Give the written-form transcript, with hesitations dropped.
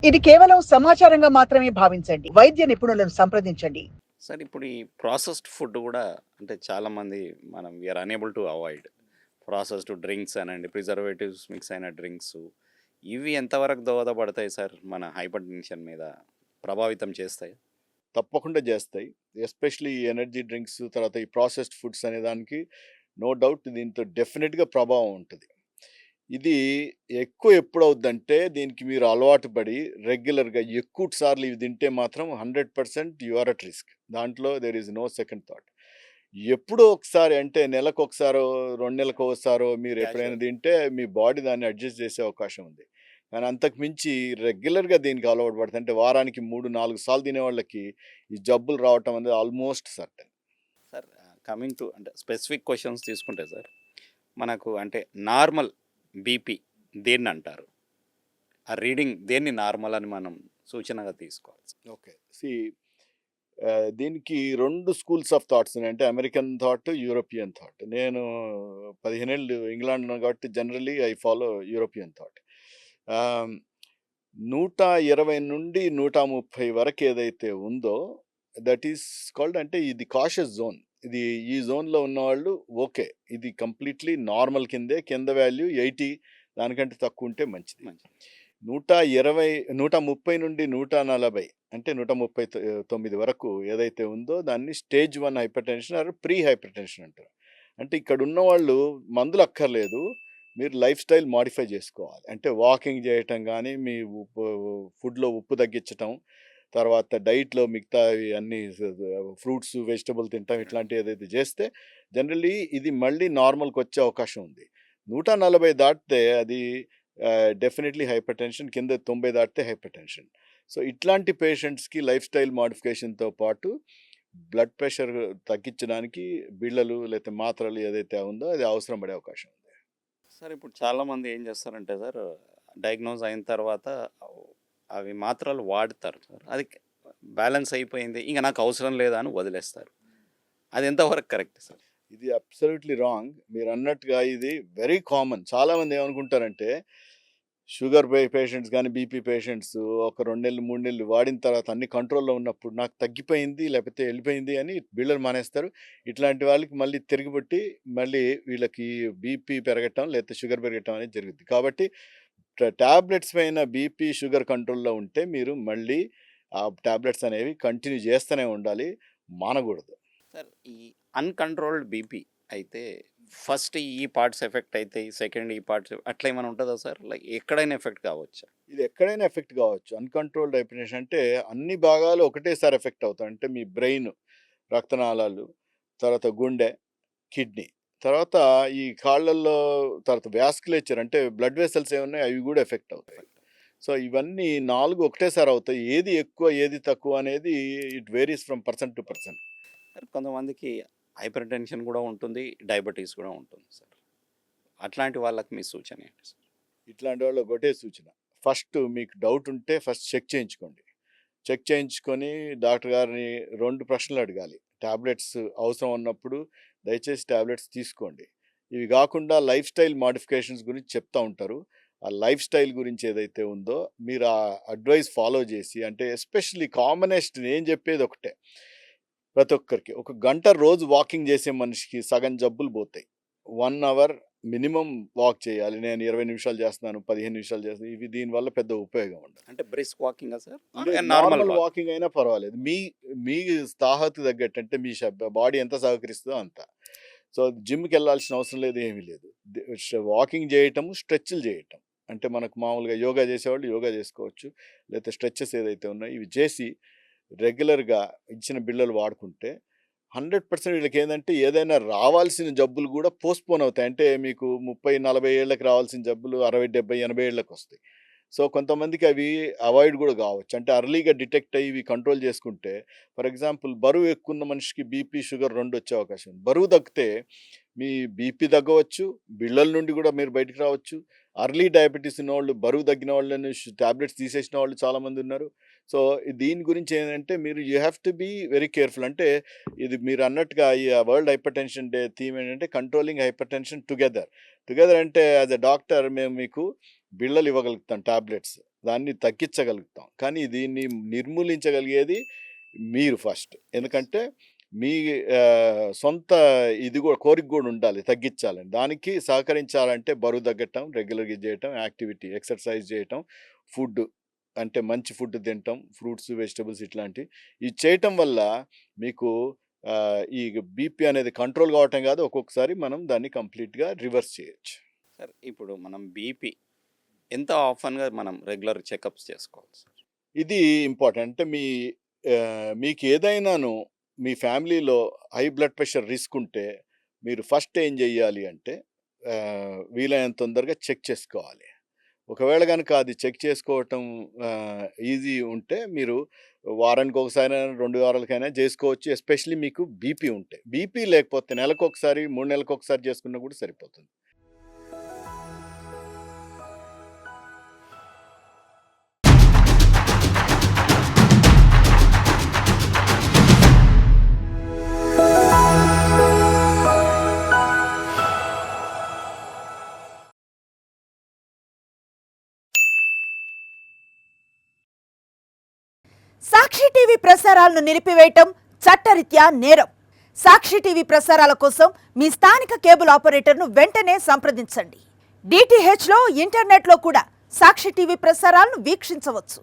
ఇది కేవలం సమాచారంగా మాత్రమే భావించండి. వైద్య నిపుణులను సంప్రదించండి. సార్ ఇప్పుడు ఈ ప్రాసెస్డ్ ఫుడ్ కూడా అంటే చాలామంది మనం we are unable to avoid processed drinks అనండి ప్రిజర్వేటివ్స్ మిక్స్ అయిన డ్రింక్స్ ఇవి ఎంతవరకు దోహదపడతాయి సార్ మన హైపర్ టెన్షన్ మీద ప్రభావితం చేస్తాయి? తప్పకుండా చేస్తాయి. ఎస్పెషల్లీ ఈ ఎనర్జీ డ్రింక్స్, తర్వాత ఈ ప్రాసెస్డ్ ఫుడ్స్ అనే దానికి నో డౌట్ దీంతో డెఫినెట్‌గా ప్రభావం ఉంటది. ఇది ఎక్కువ ఎప్పుడవుద్దంటే దీనికి మీరు అలవాటు పడి రెగ్యులర్‌గా ఎక్కువ సార్లు ఇవి తింటే మాత్రం 100% యూ ఆర్ అట్ రిస్క్. దాంట్లో there is no second thought. ఎప్పుడో ఒకసారి అంటే నెలకొకసారో, 2 నెలలకోసారో మీరు ఎప్పుడైనా క్యాజువల్. తింటే మీ బాడీ దాన్ని అడ్జస్ట్ చేసే అవకాశం ఉంది. కానీ అంతకు మించి రెగ్యులర్‌గా దీనికి అలవాటు పడితే అంటే వారానికి 3, 4 సార్లు తినేవాళ్ళకి ఈ జబ్బులు రావటం అనేది almost certain. Sir coming to అంటే స్పెసిఫిక్ క్వశ్చన్స్ తీసుకుంటే సార్ మనకు అంటే నార్మల్ బీపీ దేన్ని అంటారు? ఆ రీడింగ్ దేన్ని నార్మల్ అని మనం సూచనగా తీసుకోవాలి? ఓకే. సీ దీనికి 2 స్కూల్స్ ఆఫ్ థాట్స్ ఉన్నాయి. అంటే అమెరికన్ థాట్, యూరోపియన్ థాట్. నేను 15 ఏళ్ళు ఇంగ్లాండ్ ఉన్నాను కాబట్టి generally I follow European thought. ఆహ్, 120 నుండి 130 వరకు ఏదైతే ఉందో దట్ ఈస్ కాల్డ్ అంటే ఇది కాషియస్ జోన్. ఇది ఈ జోన్‌లో ఉన్నవాళ్ళు ఓకే. ఇది కంప్లీట్‌లీ నార్మల్ కిందే. కింద వాల్యూ 80 దానికంటే తక్కువ ఉంటే మంచిది. మంచిది. 120 130 నుండి 140 అంటే 139 వరకు ఏదైతే ఉందో దాన్ని stage 1 hypertension or pre hypertension అంటారు. అంటే ఇక్కడ ఉన్నవాళ్ళు మందులు అక్కర్లేదు. మీరు లైఫ్ స్టైల్ మోడిఫై చేసుకోవాలి. అంటే వాకింగ్ చేయటం గానీ, మీ ఫుడ్‌లో ఉప్పు తగ్గించటం, తర్వాత డైట్‌లో మిగతావి అన్నీ ఫ్రూట్స్, వెజిటబుల్ తినటం ఇట్లాంటివి ఏదైతే చేస్తే జనరల్లీ ఇది మళ్ళీ నార్మల్‌కొచ్చే అవకాశం ఉంది. 140 దాటితే అది డెఫినెట్‌లీ హైపర్‌టెన్షన్. కింద 90 దాటితే హైపర్‌టెన్షన్. సో, ఇట్లాంటి పేషెంట్స్‌కి లైఫ్ స్టైల్ మోడిఫికేషన్‌తో పాటు బ్లడ్ ప్రెషర్ తగ్గించడానికి బిళ్ళలు లేతే మాత్రలు ఏదైతే ఉందో అది అవసరం పడే అవకాశం ఉంది. సార్ ఇప్పుడు చాలామంది ఏం చేస్తారంటే సార్ డయాగ్నోజ్ అయిన తర్వాత అవి మాత్రలు వాడతారు సార్. అది బ్యాలెన్స్ అయిపోయింది ఇంక నాకు అవసరం లేదా అని వదిలేస్తారు. అది ఎంతవరకు కరెక్ట్ సార్? ఇది అబ్సల్యూట్‌లీ రాంగ్. మీరన్నట్టుగా ఇది వెరీ కామన్. చాలామంది ఏమనుకుంటారంటే షుగర్ పేషెంట్స్ గానీ, బీపీ పేషెంట్స్ ఒక 2 నెలలు, 3 నెలలు వాడిన తర్వాత అన్ని కంట్రోల్‌లో ఉన్నప్పుడు నాకు తగ్గిపోయింది లేకపోతే ఎళ్ళిపోయింది అని బిళ్ళలు మానేస్తారు. ఇట్లాంటి వాళ్ళకి మళ్ళీ తిరగబట్టి మళ్ళీ వీళ్ళకి బీపీ పెరగటం లేకపోతే షుగర్ పెరగటం అనేది జరుగుద్ది. కాబట్టి టాబ్లెట్స్ పైన బీపీ, షుగర్ కంట్రోల్‌లో ఉంటే మీరు మళ్ళీ ఆ టాబ్లెట్స్ అనేవి కంటిన్యూ చేస్తూనే ఉండాలి. మానకూడదు. సార్ ఈ అన్‌కంట్రోల్డ్ బీపీ అయితే ఫస్ట్ ఈ పార్ట్స్ ఎఫెక్ట్ అయితాయి. సెకండ్ ఈ పార్ట్స్ అట్లా ఏమైనా ఉంటదా సార్? లైక్ ఎక్కడైనా ఎఫెక్ట్ కావచ్చా? ఇది ఎక్కడైనా ఎఫెక్ట్ కావచ్చు. అన్‌కంట్రోల్డ్ హైపర్‌టెన్షన్ అంటే అన్ని భాగాలు ఒకటేసారి ఎఫెక్ట్ అవుతాయి. అంటే మీ బ్రెయిన్, రక్తనాళాలు, తర్వాత గుండె, కిడ్నీ, తర్వాత ఈ కాళ్ళల్లో తర్వాత వాస్కులేచర్ అంటే బ్లడ్ వెసెల్స్ ఏమున్నాయో అవి కూడా ఎఫెక్ట్ అవుతాయి. సో, ఇవన్నీ 4 ఒకటేసారి అవుతాయి. ఏది ఎక్కువ, ఏది తక్కువ అనేది it varies from person to person. Sir కొంతమందికి హైపర్ టెన్షన్ కూడా ఉంటుంది. డయాబెటీస్ కూడా ఉంటుంది సార్. అట్లాంటి వాళ్ళకి మీ సూచన ఏంటి సార్? ఇట్లాంటి వాళ్ళకి ఒకటే సూచన. ఫస్ట్ మీకు డౌట్ ఉంటే ఫస్ట్ చెక్ చేయించుకోండి. చెక్ చేయించుకొని డాక్టర్ గారిని 2 ప్రశ్నలు అడగాలి. టాబ్లెట్స్ అవసరం ఉన్నప్పుడు దయచేసి టాబ్లెట్స్ తీసుకోండి. ఇవి గాకుండా లైఫ్ స్టైల్ మోడిఫికేషన్స్ గురించి చెప్తా ఉంటారు. ఆ లైఫ్ స్టైల్ గురించి ఏదైతే ఉందో మీరు ఆ అడ్వైస్ ఫాలో చేసి అంటే ఎస్పెషల్లీ కామనెస్ట్ నేను చెప్పేది ఒకటే. ప్రతి ఒక్కరికి ఒక గంట రోజు వాకింగ్ చేసే మనిషికి సగం జబ్బులు పోతాయి. 1 అవర్ మినిమమ్ వాక్ చేయాలి. నేను 20 నిమిషాలు చేస్తున్నాను, 15 నిమిషాలు చేస్తున్నాను. ఇవి దీనివల్ల పెద్ద ఉపయోగం ఉండదు. అంటే బ్రిస్క్ వాకింగా సార్? లేదు, నార్మల్ నార్మల్ వాక్. వాకింగ్ అయినా పర్వాలేదు. మీ మీ తాహతు తగ్గట్టు అంటే మీ బాడీ ఎంత సహకరిస్తుందో అంత. సో, జిమ్‌కెళ్ళాల్సిన అవసరం లేదు, ఏమీ లేదు. వాకింగ్ చేయటము, స్ట్రెచ్‌లు చేయటం. అంటే మనకు మామూలుగా యోగా చేసేవాళ్ళు యోగా చేసుకోవచ్చు. లేకపోతే స్ట్రెచెస్ ఏదైతే ఉన్నాయో ఇవి చేసి రెగ్యులర్‌గా ఇచ్చిన బిళ్ళలు వాడుకుంటే 100% వీళ్ళకేందంటే ఏదైనా రావాల్సిన జబ్బులు గూడా పోస్ట్‌పోన్ అవుతాయి. అంటే మీకు 30, 40 ఏళ్ళకి రావాల్సిన జబ్బులు 60, 70, 80 ఏళ్ళకొస్తాయి. సో, కొంతమందికి అవి అవాయిడ్ గూడా గావచ్చు. అంటే అర్లీగా డిటెక్ట్ అయ్యి ఇవి కంట్రోల్ చేసుకుంటే ఫర్ ఎగ్జాంపుల్ బరువు ఎక్కువున్న మనిషికి బీపీ, షుగర్ 2 వచ్చే అవకాశం ఉంది. బరువు తగ్గితే మీ బీపీ తగ్గవచ్చు, బిళ్ళల నుండి గూడా మీరు బయటికి రావచ్చు. అర్లీ డయాబెటిస్ ఉన్నవాళ్ళు, బరువు తగ్గిన వాళ్ళని టాబ్లెట్స్ తీసేసిన వాళ్ళు చాలామందున్నారు. సో, దీని గురించి ఏంటంటే మీరు you have to be very careful. అంటే ఇది మీరన్నట్టుగా ఈ వరల్డ్ హైపర్‌టెన్షన్ డే థీమ్ ఏంటంటే కంట్రోలింగ్ హైపర్‌టెన్షన్ టుగెదర్. టుగెదర్ అంటే యాస్ ఎ డాక్టర్ మేము మీకు బిళ్ళలు ఇవ్వగలుగుతాం టాబ్లెట్స్. దాన్ని తగ్గించగలుగుతాం. కానీ దీన్ని నిర్మూలించగలిగేది మీరు ఫస్ట్. ఎందుకంటే మీ సొంత ఇది కూడా కోరిక కూడా ఉండాలి తగ్గించాలని. దానికి సహకరించాలంటే బరువు తగ్గటం, రెగ్యులర్‌గా ఇది చేయటం, యాక్టివిటీ, ఎక్సర్సైజ్ చేయటం, ఫుడ్ అంటే మంచి ఫుడ్ తినటం, ఫ్రూట్స్, వెజిటబుల్స్ ఇట్లాంటివి. ఇది చేయటం వల్ల మీకు ఈ బీపీ అనేది కంట్రోల్ కావటం కాదు, ఒక్కొక్కసారి మనం దాన్ని కంప్లీట్‌గా రివర్స్ చేయొచ్చు. సార్ ఇప్పుడు మనం బీపీ ఎంత ఆఫెన్‌గా మనం రెగ్యులర్ చెకప్స్ చేసుకోవాలి సార్? ఇది ఇంపార్టెంట్. అంటే మీకు ఏదైనాను మీ ఫ్యామిలీలో హై బ్లడ్ ప్రెషర్ రిస్క్ ఉంటే మీరు ఫస్ట్ ఏం చేయాలి అంటే వీలైనంత తొందరగా చెక్ చేసుకోవాలి. ఒకవేళ గనుక అది చెక్ చేసుకోవటం ఈజీ ఉంటే మీరు వారానికి ఒకసారైనా 2 వారాలకైనా చేసుకోవచ్చు. ఎస్పెషల్లీ మీకు బీపీ ఉంటే. బీపీ లేకపోతే నెలకొకసారి, 3 నెలలకొకసారి చేసుకున్నా కూడా సరిపోతుంది. సాక్షి టీవీ ప్రసారాలను నిలిపివేయటం చట్టరీత్యా నేరం. సాక్షి టీవీ ప్రసారాల కోసం మీ స్థానిక కేబుల్ ఆపరేటర్ను వెంటనే సంప్రదించండి. DTHలో, ఇంటర్నెట్లో కూడా సాక్షి టీవీ ప్రసారాలను వీక్షించవచ్చు.